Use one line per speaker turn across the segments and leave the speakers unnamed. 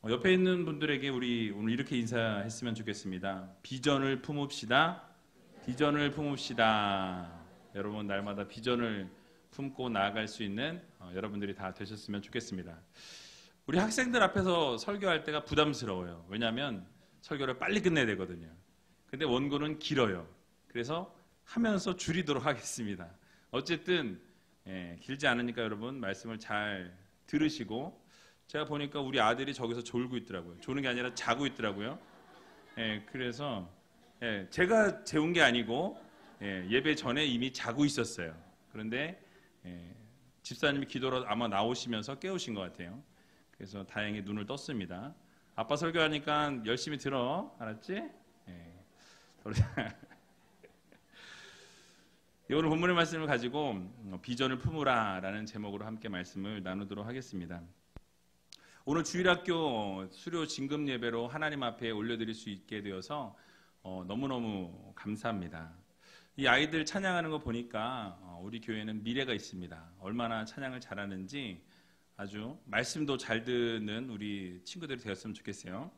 옆에 있는 분들에게 우리 오늘 이렇게 인사했으면 좋겠습니다. 비전을 품읍시다. 비전을 품읍시다. 여러분 날마다 비전을 품고 나아갈 수 있는 여러분들이 다 되셨으면 좋겠습니다. 우리 학생들 앞에서 설교할 때가 부담스러워요. 왜냐하면 설교를 빨리 끝내야 되거든요. 근데 원고는 길어요. 그래서 하면서 줄이도록 하겠습니다. 어쨌든 길지 않으니까 여러분 말씀을 잘 들으시고, 제가 보니까 우리 아들이 저기서 졸고 있더라고요. 조는 게 아니라 자고 있더라고요. 그래서 제가 재운 게 아니고 예배 전에 이미 자고 있었어요. 그런데 집사님이 기도로 아마 나오시면서 깨우신 것 같아요. 그래서 다행히 눈을 떴습니다. 아빠 설교하니까 열심히 들어. 알았지? 오늘 본문의 말씀을 가지고 비전을 품으라 라는 제목으로 함께 말씀을 나누도록 하겠습니다. 오늘 주일학교 수료 진금 예배로 하나님 앞에 올려드릴 수 있게 되어서 너무너무 감사합니다. 이 아이들 찬양하는 거 보니까 우리 교회는 미래가 있습니다. 얼마나 찬양을 잘하는지 아주 말씀도 잘 듣는 우리 친구들이 되었으면 좋겠어요.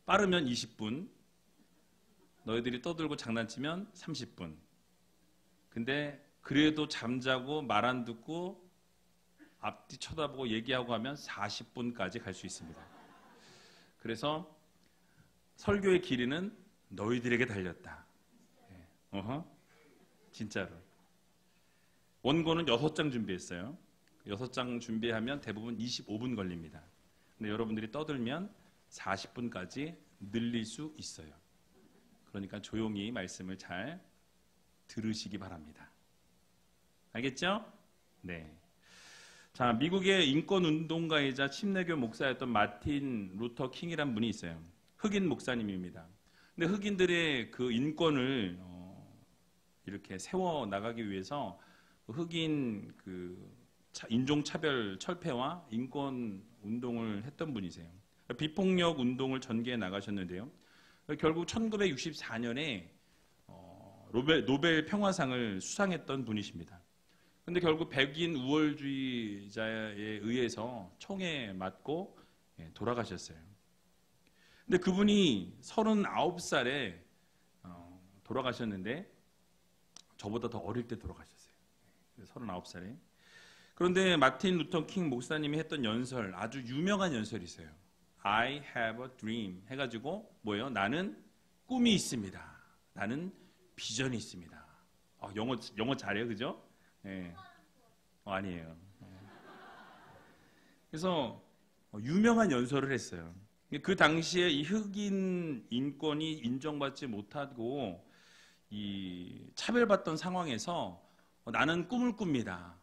빠르면 20분, 너희들이 떠들고 장난치면 30분. 근데 그래도 잠자고 말 안 듣고 앞뒤 쳐다보고 얘기하고 하면 40분까지 갈 수 있습니다. 그래서 설교의 길이는 너희들에게 달렸다. 진짜로. 원고는 6장 준비했어요. 6장 준비하면 대부분 25분 걸립니다. 근데 여러분들이 떠들면 40분까지 늘릴 수 있어요. 그러니까 조용히 말씀을 잘 들으시기 바랍니다. 알겠죠? 네. 자, 미국의 인권운동가이자 침례교 목사였던 마틴 루터 킹이란 분이 있어요. 흑인 목사님입니다. 근데 흑인들의 그 인권을 이렇게 세워 나가기 위해서 흑인 그 인종차별 철폐와 인권 운동을 했던 분이세요. 비폭력 운동을 전개해 나가셨는데요. 결국 1964년에 노벨 평화상을 수상했던 분이십니다. 근데 결국 백인 우월주의자에 의해서 총에 맞고 돌아가셨어요. 근데 그분이 39살에 돌아가셨는데 저보다 더 어릴 때 돌아가셨어요. 39살에. 그런데 마틴 루터 킹 목사님이 했던 연설, 아주 유명한 연설이 있어요. I have a dream 해가지고 뭐예요? 나는 꿈이 있습니다. 나는 비전이 있습니다. 영어 잘해요, 그죠? 아니에요. 그래서 유명한 연설을 했어요. 그 당시에 이 흑인 인권이 인정받지 못하고 이 차별받던 상황에서 나는 꿈을 꿉니다.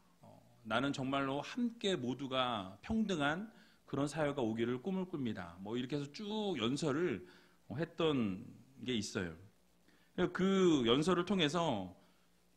나는 정말로 함께 모두가 평등한 그런 사회가 오기를 꿈을 꿉니다. 뭐 이렇게 해서 쭉 연설을 했던 게 있어요. 그 연설을 통해서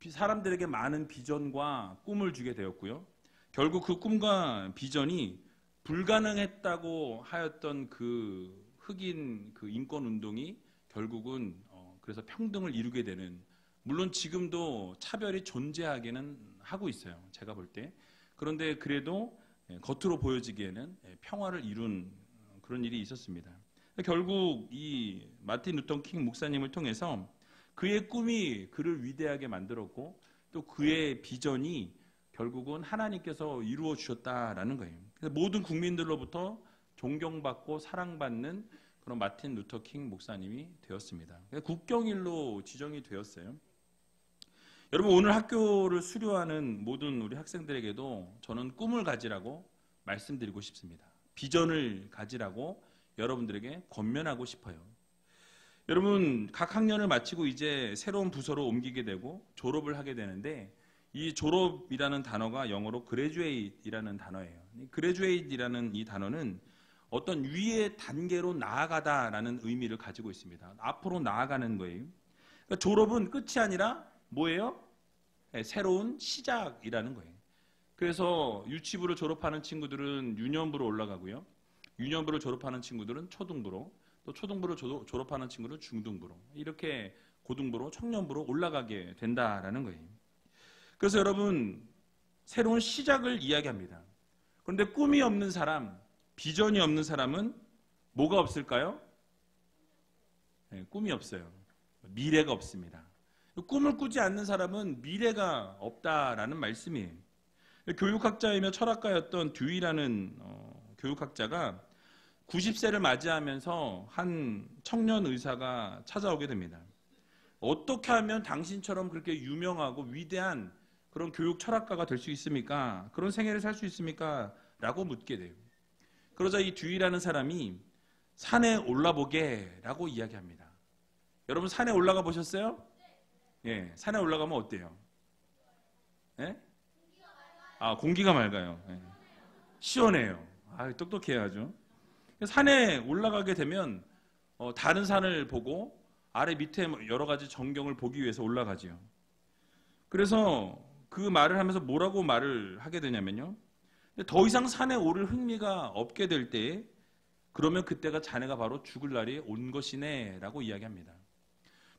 사람들에게 많은 비전과 꿈을 주게 되었고요. 결국 그 꿈과 비전이 불가능했다고 하였던 그 흑인 그 인권 운동이 결국은 그래서 평등을 이루게 되는, 물론 지금도 차별이 존재하기는 하고 있어요. 제가 볼 때. 그런데 그래도 겉으로 보여지기에는 평화를 이룬 그런 일이 있었습니다. 결국 이 마틴 루터 킹 목사님을 통해서 그의 꿈이 그를 위대하게 만들었고 또 그의 비전이 결국은 하나님께서 이루어 주셨다라는 거예요. 그래서 모든 국민들로부터 존경받고 사랑받는 그런 마틴 루터 킹 목사님이 되었습니다. 국경일로 지정이 되었어요. 여러분, 오늘 학교를 수료하는 모든 우리 학생들에게도 저는 꿈을 가지라고 말씀드리고 싶습니다. 비전을 가지라고 여러분들에게 권면하고 싶어요. 여러분, 각 학년을 마치고 이제 새로운 부서로 옮기게 되고 졸업을 하게 되는데, 이 졸업이라는 단어가 영어로 graduate이라는 단어예요. graduate이라는 이 단어는 어떤 위의 단계로 나아가다라는 의미를 가지고 있습니다. 앞으로 나아가는 거예요. 그러니까 졸업은 끝이 아니라 뭐예요? 새로운 시작이라는 거예요. 그래서 유치부를 졸업하는 친구들은 유년부로 올라가고요. 유년부를 졸업하는 친구들은 초등부로, 또 초등부를 졸업하는 친구는 중등부로, 이렇게 고등부로, 청년부로 올라가게 된다라는 거예요. 그래서 여러분, 새로운 시작을 이야기합니다. 그런데 꿈이 없는 사람, 비전이 없는 사람은 뭐가 없을까요? 네, 꿈이 없어요. 미래가 없습니다. 꿈을 꾸지 않는 사람은 미래가 없다라는 말씀이에요. 교육학자이며 철학가였던 듀이라는 교육학자가 90세를 맞이하면서 한 청년 의사가 찾아오게 됩니다. 어떻게 하면 당신처럼 그렇게 유명하고 위대한 그런 교육 철학가가 될 수 있습니까? 그런 생애를 살 수 있습니까? 라고 묻게 돼요. 그러자 이 듀이라는 사람이 산에 올라보게 라고 이야기합니다. 여러분 산에 올라가 보셨어요? 예, 산에 올라가면 어때요? 예? 공기가 맑아요. 예. 시원해요. 똑똑해요 아주. 산에 올라가게 되면 다른 산을 보고 아래 밑에 여러 가지 전경을 보기 위해서 올라가지요. 그래서 그 말을 하면서 뭐라고 말을 하게 되냐면요. 더 이상 산에 오를 흥미가 없게 될 때, 그러면 그때가 자네가 바로 죽을 날이 온 것이네 라고 이야기합니다.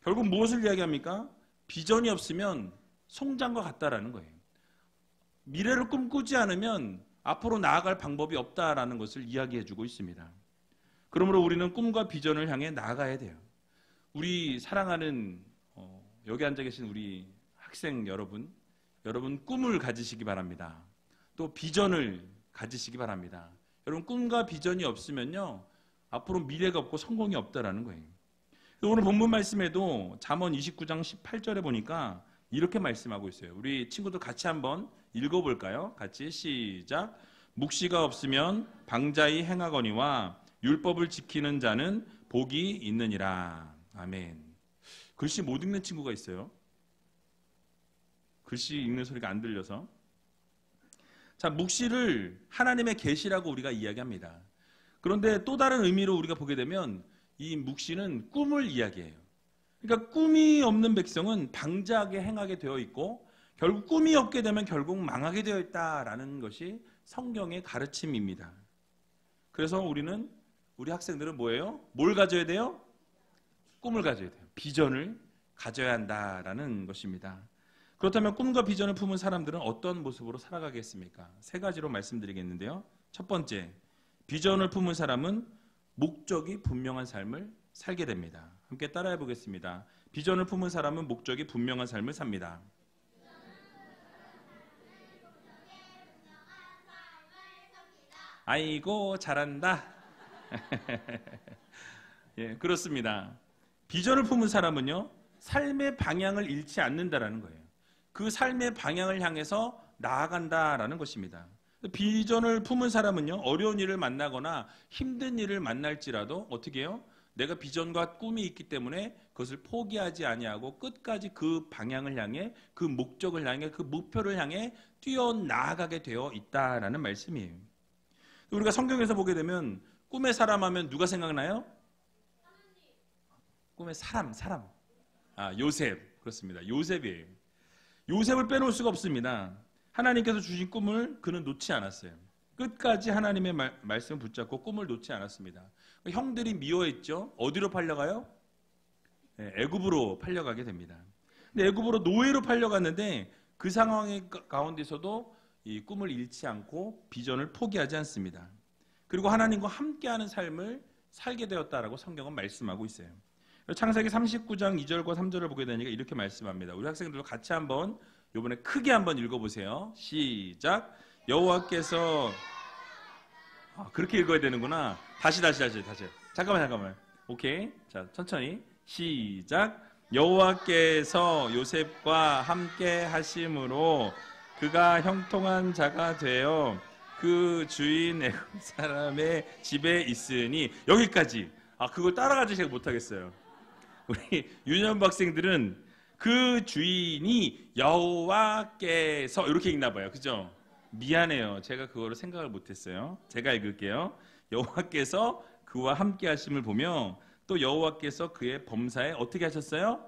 결국 무엇을 이야기합니까? 비전이 없으면 송장과 같다라는 거예요. 미래를 꿈꾸지 않으면 앞으로 나아갈 방법이 없다라는 것을 이야기해주고 있습니다. 그러므로 우리는 꿈과 비전을 향해 나아가야 돼요. 우리 사랑하는 여기 앉아 계신 우리 학생 여러분 꿈을 가지시기 바랍니다. 또 비전을 가지시기 바랍니다. 여러분 꿈과 비전이 없으면요 앞으로 미래가 없고 성공이 없다라는 거예요. 오늘 본문 말씀에도 잠언 29장 18절에 보니까 이렇게 말씀하고 있어요. 우리 친구들 같이 한번 읽어볼까요? 같이 시작. 묵시가 없으면 방자히 행하거니와 율법을 지키는 자는 복이 있느니라. 아멘. 글씨 못 읽는 친구가 있어요. 글씨 읽는 소리가 안 들려서. 자, 묵시를 하나님의 계시라고 우리가 이야기합니다. 그런데 또 다른 의미로 우리가 보게 되면 이 묵시는 꿈을 이야기해요. 그러니까 꿈이 없는 백성은 방자하게 행하게 되어 있고 결국 꿈이 없게 되면 결국 망하게 되어 있다라는 것이 성경의 가르침입니다. 그래서 우리 학생들은 뭐예요? 뭘 가져야 돼요? 꿈을 가져야 돼요. 비전을 가져야 한다라는 것입니다. 그렇다면 꿈과 비전을 품은 사람들은 어떤 모습으로 살아가겠습니까? 세 가지로 말씀드리겠는데요. 첫 번째, 비전을 품은 사람은 목적이 분명한 삶을 살게 됩니다. 함께 따라해 보겠습니다. 비전을 품은 사람은 목적이 분명한 삶을 삽니다. 아이고 잘한다. 예, 그렇습니다. 비전을 품은 사람은요 삶의 방향을 잃지 않는다라는 거예요. 그 삶의 방향을 향해서 나아간다라는 것입니다. 비전을 품은 사람은요 어려운 일을 만나거나 힘든 일을 만날지라도 어떻게 해요? 내가 비전과 꿈이 있기 때문에 그것을 포기하지 아니하고 끝까지 그 방향을 향해 그 목적을 향해 그 목표를 향해 뛰어나가게 되어 있다라는 말씀이에요. 우리가 성경에서 보게 되면 꿈의 사람 하면 누가 생각나요? 꿈의 사람. 요셉. 그렇습니다. 요셉이에요. 요셉을 빼놓을 수가 없습니다. 하나님께서 주신 꿈을 그는 놓지 않았어요. 끝까지 하나님의 말씀을 붙잡고 꿈을 놓지 않았습니다. 형들이 미워했죠. 어디로 팔려가요? 애굽으로 팔려가게 됩니다. 근데 애굽으로 노예로 팔려갔는데 그 상황의 가운데서도 이 꿈을 잃지 않고 비전을 포기하지 않습니다. 그리고 하나님과 함께하는 삶을 살게 되었다라고 성경은 말씀하고 있어요. 창세기 39장 2절과 3절을 보게 되니까 이렇게 말씀합니다. 우리 학생들도 같이 한번 이번에 크게 한번 읽어보세요. 시작. 여호와께서 그렇게 읽어야 되는구나. 다시. 잠깐만. 오케이. 자, 천천히. 시작. 여호와께서 요셉과 함께 하심으로 그가 형통한 자가 되어 그 주인 애굽 사람의 집에 있으니 여기까지. 그걸 따라가지 제가 못하겠어요. 우리 유년부 학생들은 그 주인이 여호와께서 이렇게 읽나 봐요. 그죠? 미안해요. 제가 그거를 생각을 못했어요. 제가 읽을게요. 여호와께서 그와 함께 하심을 보며 또 여호와께서 그의 범사에 어떻게 하셨어요?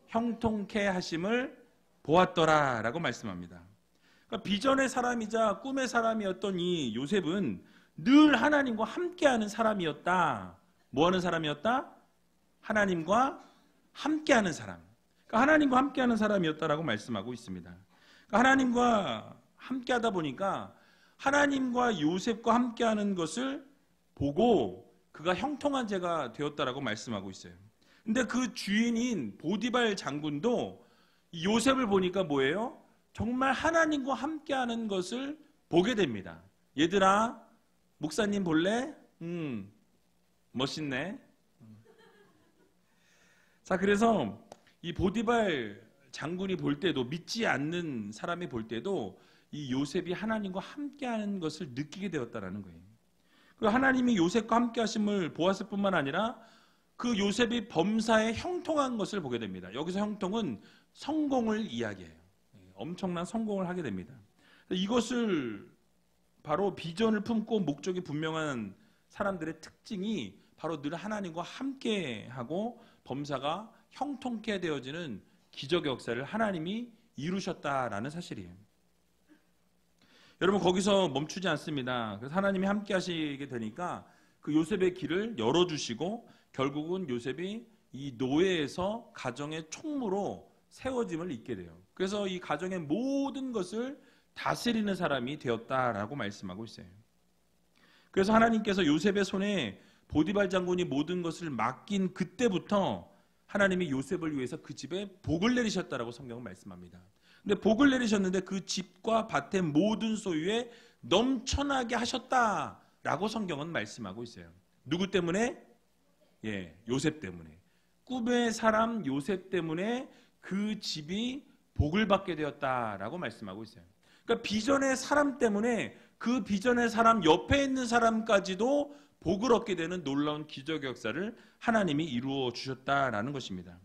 형통케 하심을 보았더라 라고 말씀합니다. 그러니까 비전의 사람이자 꿈의 사람이었던 이 요셉은 늘 하나님과 함께하는 사람이었다. 뭐하는 사람이었다? 하나님과 함께하는 사람. 그러니까 하나님과 함께하는 사람이었다라고 말씀하고 있습니다. 그러니까 하나님과 함께하다 보니까 하나님과 요셉과 함께하는 것을 보고 그가 형통한 자가 되었다라고 말씀하고 있어요. 근데 그 주인인 보디발 장군도 이 요셉을 보니까 뭐예요? 정말 하나님과 함께하는 것을 보게 됩니다. 얘들아, 목사님 볼래? 멋있네. 자, 그래서 이 보디발 장군이 볼 때도, 믿지 않는 사람이 볼 때도 이 요셉이 하나님과 함께하는 것을 느끼게 되었다라는 거예요. 그리고 하나님이 요셉과 함께 하심을 보았을 뿐만 아니라 그 요셉이 범사에 형통한 것을 보게 됩니다. 여기서 형통은 성공을 이야기해요. 엄청난 성공을 하게 됩니다. 이것을 바로 비전을 품고 목적이 분명한 사람들의 특징이 바로 늘 하나님과 함께하고 범사가 형통케 되어지는 기적의 역사를 하나님이 이루셨다라는 사실이에요. 여러분, 거기서 멈추지 않습니다. 그래서 하나님이 함께 하시게 되니까 그 요셉의 길을 열어주시고 결국은 요셉이 이 노예에서 가정의 총무로 세워짐을 잇게 돼요. 그래서 이 가정의 모든 것을 다스리는 사람이 되었다라고 말씀하고 있어요. 그래서 하나님께서 요셉의 손에 보디발 장군이 모든 것을 맡긴 그때부터 하나님이 요셉을 위해서 그 집에 복을 내리셨다라고 성경은 말씀합니다. 근데 복을 내리셨는데 그 집과 밭의 모든 소유에 넘쳐나게 하셨다라고 성경은 말씀하고 있어요. 누구 때문에? 요셉 때문에. 꿈의 사람 요셉 때문에 그 집이 복을 받게 되었다라고 말씀하고 있어요. 그러니까 비전의 사람 때문에 그 비전의 사람 옆에 있는 사람까지도 복을 얻게 되는 놀라운 기적의 역사를 하나님이 이루어 주셨다라는 것입니다.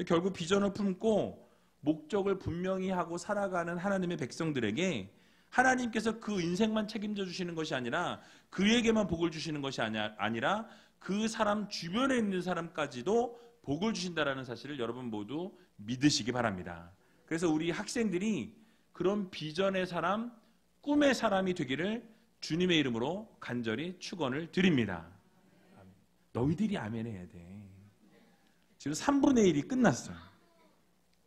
결국 비전을 품고 목적을 분명히 하고 살아가는 하나님의 백성들에게 하나님께서 그 인생만 책임져 주시는 것이 아니라 그에게만 복을 주시는 것이 아니라 그 사람 주변에 있는 사람까지도 복을 주신다라는 사실을 여러분 모두 믿으시기 바랍니다. 그래서 우리 학생들이 그런 비전의 사람, 꿈의 사람이 되기를 주님의 이름으로 간절히 축원을 드립니다. 너희들이 아멘 해야 돼. 지금 3분의 1이 끝났어.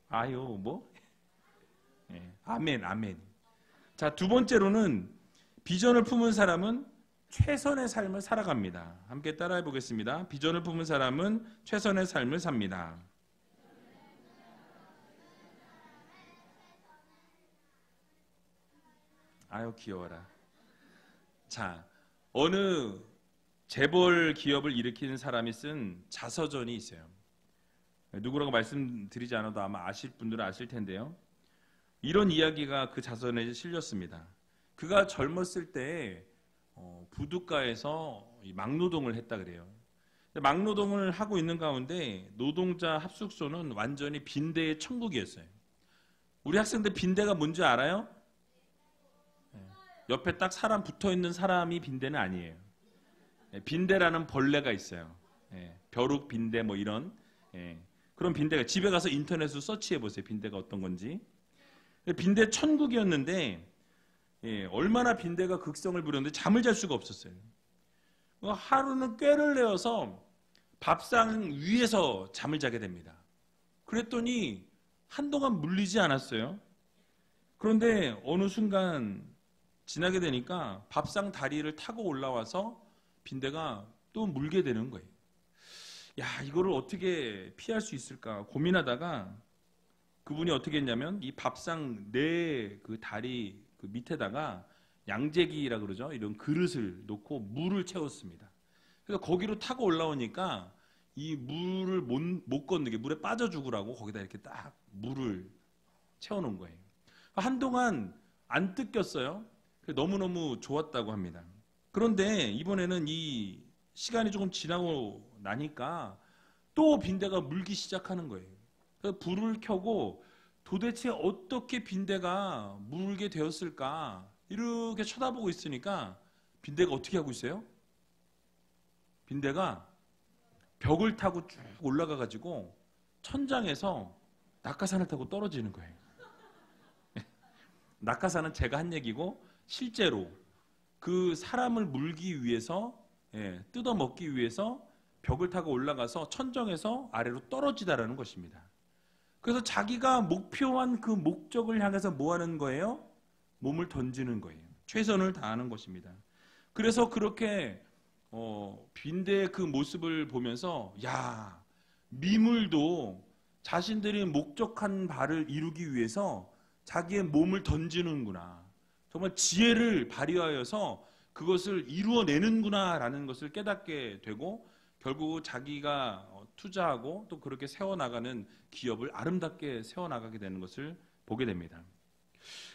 아유, 뭐? 아멘, 아멘. 자, 두 번째로는 비전을 품은 사람은 최선의 삶을 살아갑니다. 함께 따라해 보겠습니다. 비전을 품은 사람은 최선의 삶을 삽니다. 아유, 귀여워라. 자, 어느 재벌 기업을 일으키는 사람이 쓴 자서전이 있어요. 누구라고 말씀드리지 않아도 아마 아실 분들은 아실 텐데요. 이런 이야기가 그 자서전에 실렸습니다. 그가 젊었을 때 부둣가에서 막노동을 했다 그래요. 막노동을 하고 있는 가운데 노동자 합숙소는 완전히 빈대의 천국이었어요. 우리 학생들 빈대가 뭔지 알아요? 옆에 딱 사람 붙어있는 사람이 빈대는 아니에요. 빈대라는 벌레가 있어요. 벼룩 빈대 뭐 이런 그런 빈대가, 집에 가서 인터넷으로 서치해 보세요. 빈대가 어떤 건지. 빈대 천국이었는데 얼마나 빈대가 극성을 부렸는데 잠을 잘 수가 없었어요. 하루는 꾀를 내어서 밥상 위에서 잠을 자게 됩니다. 그랬더니 한동안 물리지 않았어요. 그런데 어느 순간 지나게 되니까 밥상 다리를 타고 올라와서 빈대가 또 물게 되는 거예요. 야, 이거를 어떻게 피할 수 있을까 고민하다가 그분이 어떻게 했냐면 이 밥상 네 그 다리 그 밑에다가 양재기라 그러죠. 이런 그릇을 놓고 물을 채웠습니다. 그래서 거기로 타고 올라오니까 이 물을 못 건너게 물에 빠져 죽으라고 거기다 이렇게 딱 물을 채워놓은 거예요. 한동안 안 뜯겼어요. 너무너무 좋았다고 합니다. 그런데 이번에는 이 시간이 조금 지나고 나니까 또 빈대가 물기 시작하는 거예요. 그래서 불을 켜고 도대체 어떻게 빈대가 물게 되었을까 이렇게 쳐다보고 있으니까 빈대가 어떻게 하고 있어요? 빈대가 벽을 타고 쭉 올라가 가지고 천장에서 낙하산을 타고 떨어지는 거예요. 낙하산은 제가 한 얘기고 실제로 그 사람을 물기 위해서 뜯어먹기 위해서 벽을 타고 올라가서 천정에서 아래로 떨어지다라는 것입니다. 그래서 자기가 목표한 그 목적을 향해서 뭐 하는 거예요? 몸을 던지는 거예요. 최선을 다하는 것입니다. 그래서 그렇게 빈대의 그 모습을 보면서 야, 미물도 자신들이 목적한 바를 이루기 위해서 자기의 몸을 던지는구나. 정말 지혜를 발휘하여서 그것을 이루어내는구나라는 것을 깨닫게 되고 결국 자기가 투자하고 또 그렇게 세워나가는 기업을 아름답게 세워나가게 되는 것을 보게 됩니다.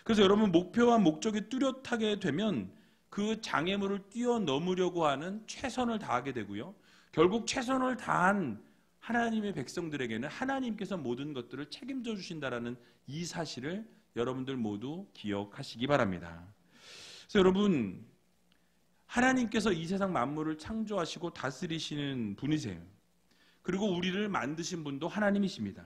그래서 여러분 목표와 목적이 뚜렷하게 되면 그 장애물을 뛰어넘으려고 하는 최선을 다하게 되고요. 결국 최선을 다한 하나님의 백성들에게는 하나님께서 모든 것들을 책임져 주신다라는 이 사실을 여러분들 모두 기억하시기 바랍니다. 그래서 여러분 하나님께서 이 세상 만물을 창조하시고 다스리시는 분이세요. 그리고 우리를 만드신 분도 하나님이십니다.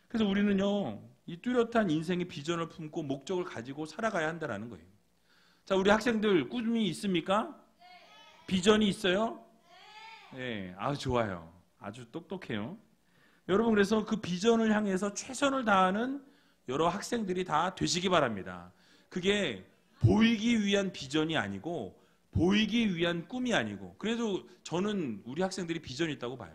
그래서 우리는요, 이 뚜렷한 인생의 비전을 품고 목적을 가지고 살아가야 한다는 거예요. 자, 우리 학생들 꿈이 있습니까? 비전이 있어요? 네, 아주 좋아요. 아주 똑똑해요. 여러분 그래서 그 비전을 향해서 최선을 다하는 여러 학생들이 다 되시기 바랍니다. 그게 보이기 위한 비전이 아니고 보이기 위한 꿈이 아니고 그래도 저는 우리 학생들이 비전이 있다고 봐요.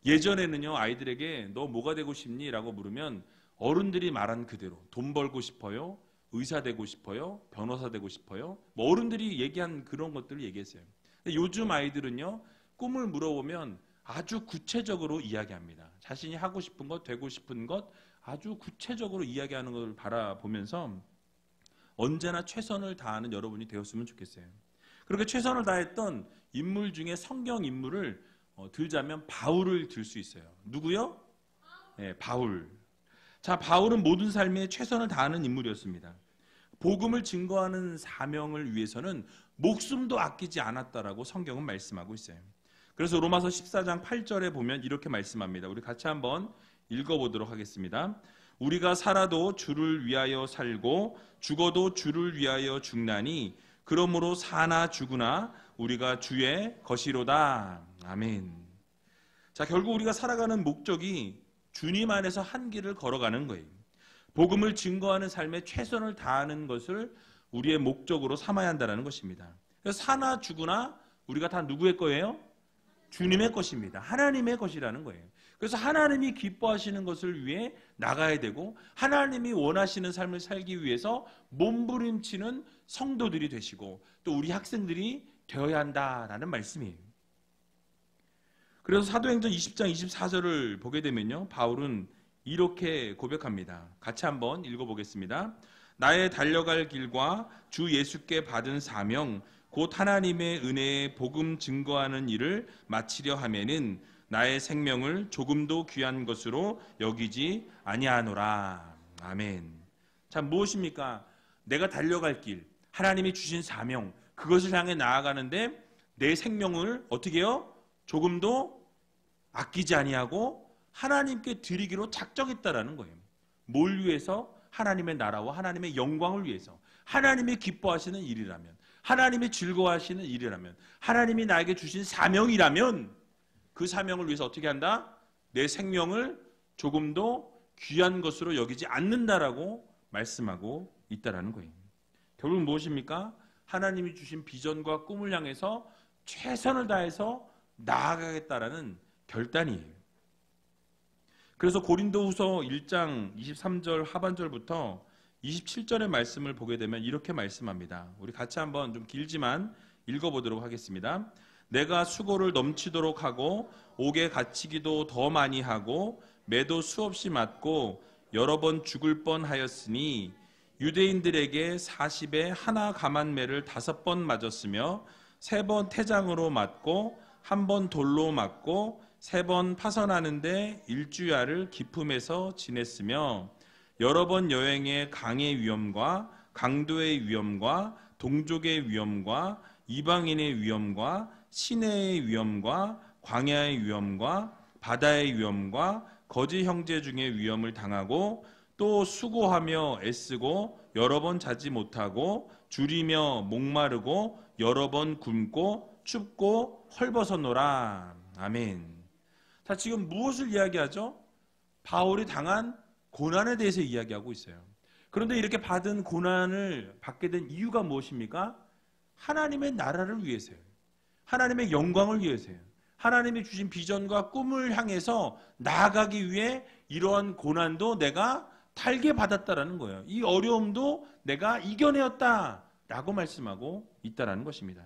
예전에는요 아이들에게 너 뭐가 되고 싶니? 라고 물으면 어른들이 말한 그대로 돈 벌고 싶어요, 의사 되고 싶어요, 변호사 되고 싶어요, 뭐 어른들이 얘기한 그런 것들을 얘기했어요. 근데 요즘 아이들은요 꿈을 물어보면 아주 구체적으로 이야기합니다. 자신이 하고 싶은 것, 되고 싶은 것 아주 구체적으로 이야기하는 것을 바라보면서 언제나 최선을 다하는 여러분이 되었으면 좋겠어요. 그렇게 최선을 다했던 인물 중에 성경 인물을 들자면 바울을 들 수 있어요. 누구요? 네, 바울. 자, 바울은 모든 삶에 최선을 다하는 인물이었습니다. 복음을 증거하는 사명을 위해서는 목숨도 아끼지 않았다라고 성경은 말씀하고 있어요. 그래서 로마서 14장 8절에 보면 이렇게 말씀합니다. 우리 같이 한번 읽어보도록 하겠습니다. 우리가 살아도 주를 위하여 살고 죽어도 주를 위하여 죽나니 그러므로 사나 죽으나 우리가 주의 것이로다. 아멘. 자, 결국 우리가 살아가는 목적이 주님 안에서 한 길을 걸어가는 거예요. 복음을 증거하는 삶에 최선을 다하는 것을 우리의 목적으로 삼아야 한다는 것입니다. 그래서 사나 죽으나 우리가 다 누구의 거예요? 주님의 것입니다. 하나님의 것이라는 거예요. 그래서 하나님이 기뻐하시는 것을 위해 나가야 되고 하나님이 원하시는 삶을 살기 위해서 몸부림치는 성도들이 되시고 또 우리 학생들이 되어야 한다라는 말씀이에요. 그래서 사도행전 20장 24절을 보게 되면요. 바울은 이렇게 고백합니다. 같이 한번 읽어보겠습니다. 나의 달려갈 길과 주 예수께 받은 사명 곧 하나님의 은혜의 복음 증거하는 일을 마치려 하면은 나의 생명을 조금도 귀한 것으로 여기지 아니하노라. 아멘. 자, 무엇입니까? 내가 달려갈 길, 하나님이 주신 사명, 그것을 향해 나아가는데 내 생명을 어떻게 해요? 조금도 아끼지 아니하고 하나님께 드리기로 작정했다라는 거예요. 뭘 위해서? 하나님의 나라와 하나님의 영광을 위해서. 하나님이 기뻐하시는 일이라면, 하나님이 즐거워하시는 일이라면, 하나님이 나에게 주신 사명이라면 그 사명을 위해서 어떻게 한다? 내 생명을 조금도 귀한 것으로 여기지 않는다라고 말씀하고 있다라는 거예요. 결국 무엇입니까? 하나님이 주신 비전과 꿈을 향해서 최선을 다해서 나아가겠다라는 결단이에요. 그래서 고린도후서 1장 23절 하반절부터 27절의 말씀을 보게 되면 이렇게 말씀합니다. 우리 같이 한번 좀 길지만 읽어보도록 하겠습니다. 내가 수고를 넘치도록 하고 옥에 갇히기도 더 많이 하고 매도 수없이 맞고 여러 번 죽을 뻔하였으니 유대인들에게 40에 하나 감한매를 5번 맞았으며 3번 태장으로 맞고 1번 돌로 맞고 3번 파선하는데 일주야를 기품에서 지냈으며 여러 번 여행에 강의 위험과 강도의 위험과 동족의 위험과 이방인의 위험과 시내의 위험과 광야의 위험과 바다의 위험과 거짓 형제 중의 위험을 당하고 또 수고하며 애쓰고 여러 번 자지 못하고 줄이며 목마르고 여러 번 굶고 춥고 헐벗었노라. 아멘. 자, 지금 무엇을 이야기하죠? 바울이 당한 고난에 대해서 이야기하고 있어요. 그런데 이렇게 받은 고난을 받게 된 이유가 무엇입니까? 하나님의 나라를 위해서요. 하나님의 영광을 위해서예요. 하나님이 주신 비전과 꿈을 향해서 나아가기 위해 이러한 고난도 내가 달게 받았다라는 거예요. 이 어려움도 내가 이겨내었다라고 말씀하고 있다라는 것입니다.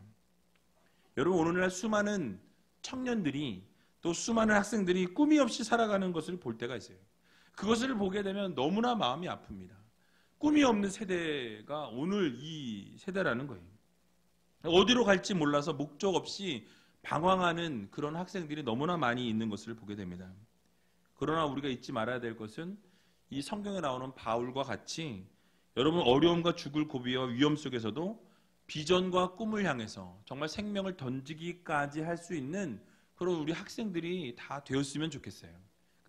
여러분, 오늘날 수많은 청년들이 또 수많은 학생들이 꿈이 없이 살아가는 것을 볼 때가 있어요. 그것을 보게 되면 너무나 마음이 아픕니다. 꿈이 없는 세대가 오늘 이 세대라는 거예요. 어디로 갈지 몰라서 목적 없이 방황하는 그런 학생들이 너무나 많이 있는 것을 보게 됩니다. 그러나 우리가 잊지 말아야 될 것은 이 성경에 나오는 바울과 같이 여러분 어려움과 죽을 고비와 위험 속에서도 비전과 꿈을 향해서 정말 생명을 던지기까지 할 수 있는 그런 우리 학생들이 다 되었으면 좋겠어요.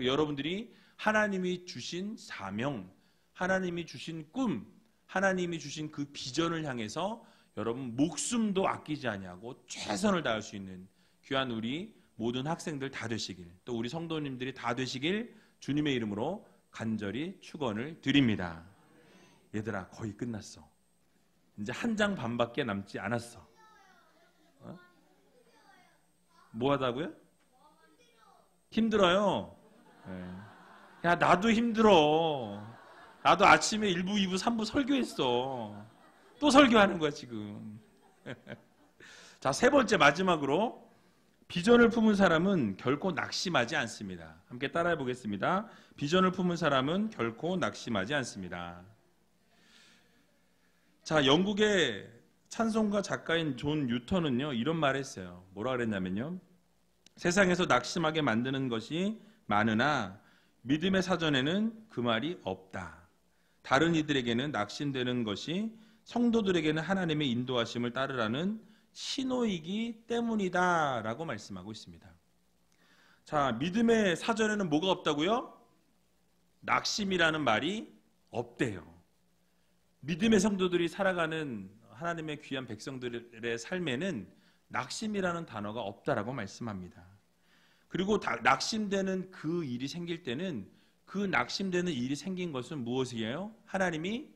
여러분들이 하나님이 주신 사명, 하나님이 주신 꿈, 하나님이 주신 그 비전을 향해서 여러분 목숨도 아끼지 아니하고 최선을 다할 수 있는 귀한 우리 모든 학생들 다 되시길, 또 우리 성도님들이 다 되시길 주님의 이름으로 간절히 축원을 드립니다. 얘들아, 거의 끝났어. 이제 한 장 반밖에 남지 않았어. 어? 뭐 하다고요? 힘들어요. 네. 야, 나도 힘들어. 나도 아침에 1부, 2부, 3부 설교했어. 또 설교하는 거야 지금. 자, 세 번째 마지막으로 비전을 품은 사람은 결코 낙심하지 않습니다. 함께 따라해 보겠습니다. 비전을 품은 사람은 결코 낙심하지 않습니다. 자, 영국의 찬송가 작가인 존 뉴턴은요 이런 말을 했어요. 뭐라 그랬냐면요, 세상에서 낙심하게 만드는 것이 많으나 믿음의 사전에는 그 말이 없다. 다른 이들에게는 낙심되는 것이 성도들에게는 하나님의 인도하심을 따르라는 신호이기 때문이다 라고 말씀하고 있습니다. 자, 믿음의 사전에는 뭐가 없다고요? 낙심이라는 말이 없대요. 믿음의 성도들이 살아가는 하나님의 귀한 백성들의 삶에는 낙심이라는 단어가 없다라고 말씀합니다. 그리고 낙심되는 그 일이 생길 때는 그 낙심되는 일이 생긴 것은 무엇이에요? 하나님이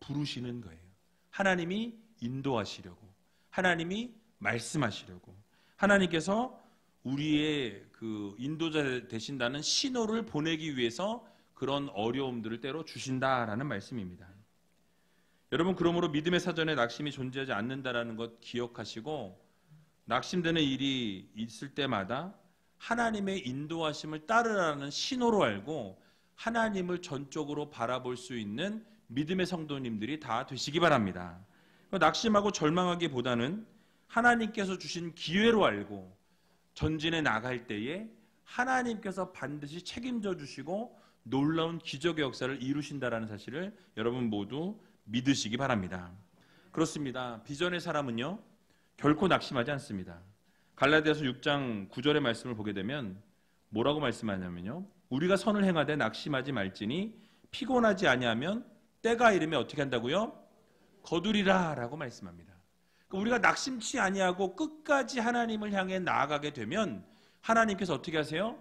부르시는 거예요. 하나님이 인도하시려고, 하나님이 말씀하시려고, 하나님께서 우리의 그 인도자 되신다는 신호를 보내기 위해서 그런 어려움들을 때로 주신다라는 말씀입니다. 여러분, 그러므로 믿음의 사전에 낙심이 존재하지 않는다라는 것 기억하시고, 낙심되는 일이 있을 때마다 하나님의 인도하심을 따르라는 신호로 알고 하나님을 전적으로 바라볼 수 있는 믿음의 성도님들이 다 되시기 바랍니다. 낙심하고 절망하기보다는 하나님께서 주신 기회로 알고 전진해 나갈 때에 하나님께서 반드시 책임져 주시고 놀라운 기적의 역사를 이루신다라는 사실을 여러분 모두 믿으시기 바랍니다. 그렇습니다. 비전의 사람은요 결코 낙심하지 않습니다. 갈라디아서 6장 9절의 말씀을 보게 되면 뭐라고 말씀하냐면요, 우리가 선을 행하되 낙심하지 말지니 피곤하지 아니하면 때가 이르면 어떻게 한다고요? 거두리라 라고 말씀합니다. 우리가 낙심치 아니하고 끝까지 하나님을 향해 나아가게 되면 하나님께서 어떻게 하세요?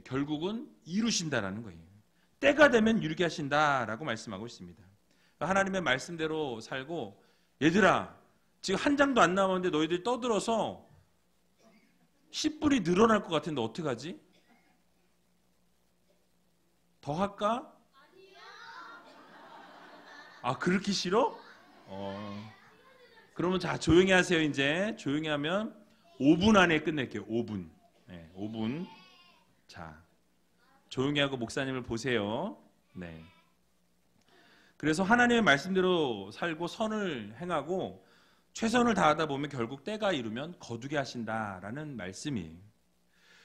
결국은 이루신다라는 거예요. 때가 되면 이루게 하신다라고 말씀하고 있습니다. 하나님의 말씀대로 살고, 얘들아 지금 한 장도 안 남았는데 너희들이 떠들어서 10분이 늘어날 것 같은데 어떡하지? 더 할까? 아, 그렇게 싫어? 그러면 자, 조용히 하세요. 이제 조용히 하면 5분 안에 끝낼게요. 5분. 네, 5분. 자, 조용히 하고 목사님을 보세요. 네. 그래서 하나님의 말씀대로 살고 선을 행하고 최선을 다하다 보면 결국 때가 이르면 거두게 하신다라는 말씀이에요.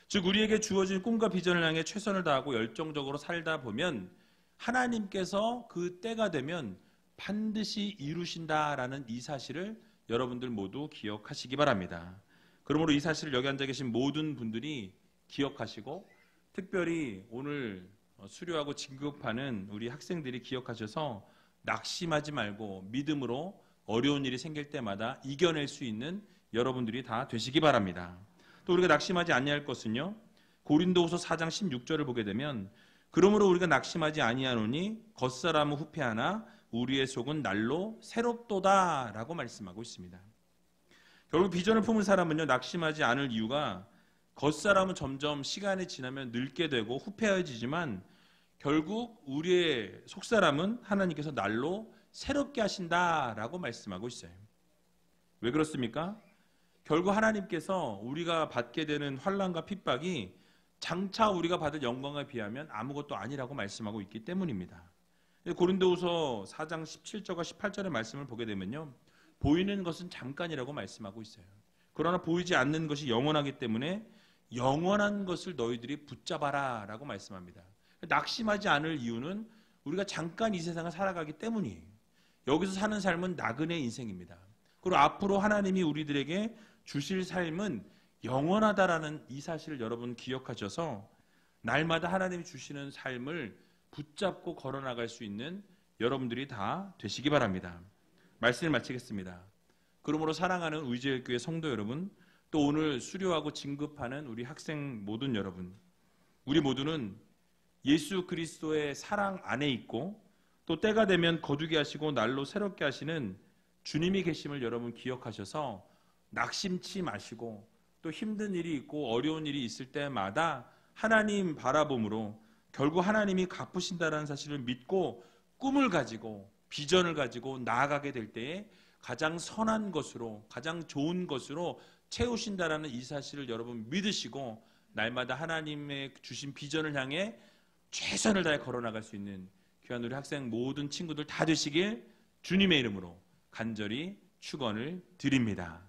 즉, 우리에게 주어진 꿈과 비전을 향해 최선을 다하고 열정적으로 살다 보면 하나님께서 그 때가 되면 반드시 이루신다라는 이 사실을 여러분들 모두 기억하시기 바랍니다. 그러므로 이 사실을 여기 앉아 계신 모든 분들이 기억하시고, 특별히 오늘 수료하고 진급하는 우리 학생들이 기억하셔서 낙심하지 말고 믿음으로 어려운 일이 생길 때마다 이겨낼 수 있는 여러분들이 다 되시기 바랍니다. 또 우리가 낙심하지 아니할 것은요, 고린도후서 4장 16절을 보게 되면 그러므로 우리가 낙심하지 아니하노니 겉사람은 후패하나 우리의 속은 날로 새롭도다 라고 말씀하고 있습니다. 결국 비전을 품은 사람은요, 낙심하지 않을 이유가 겉사람은 점점 시간이 지나면 늙게 되고 후패해지지만 결국 우리의 속사람은 하나님께서 날로 새롭게 하신다라고 말씀하고 있어요. 왜 그렇습니까? 결국 하나님께서 우리가 받게 되는 환난과 핍박이 장차 우리가 받을 영광에 비하면 아무것도 아니라고 말씀하고 있기 때문입니다. 고린도후서 4장 17절과 18절의 말씀을 보게 되면요, 보이는 것은 잠깐이라고 말씀하고 있어요. 그러나 보이지 않는 것이 영원하기 때문에 영원한 것을 너희들이 붙잡아라 라고 말씀합니다. 낙심하지 않을 이유는 우리가 잠깐 이 세상을 살아가기 때문이에요. 여기서 사는 삶은 나그네 인생입니다. 그리고 앞으로 하나님이 우리들에게 주실 삶은 영원하다라는 이 사실을 여러분 기억하셔서 날마다 하나님이 주시는 삶을 붙잡고 걸어나갈 수 있는 여러분들이 다 되시기 바랍니다. 말씀을 마치겠습니다. 그러므로 사랑하는 의지의교회 성도 여러분, 또 오늘 수료하고 진급하는 우리 학생 모든 여러분, 우리 모두는 예수 그리스도의 사랑 안에 있고 또 때가 되면 거두게 하시고 날로 새롭게 하시는 주님이 계심을 여러분 기억하셔서 낙심치 마시고 또 힘든 일이 있고 어려운 일이 있을 때마다 하나님 바라봄으로 결국 하나님이 갚으신다는 사실을 믿고 꿈을 가지고 비전을 가지고 나아가게 될 때에 가장 선한 것으로 가장 좋은 것으로 채우신다라는 이 사실을 여러분 믿으시고 날마다 하나님의 주신 비전을 향해 최선을 다해 걸어나갈 수 있는 귀한 우리 학생 모든 친구들 다 되시길 주님의 이름으로 간절히 축원을 드립니다.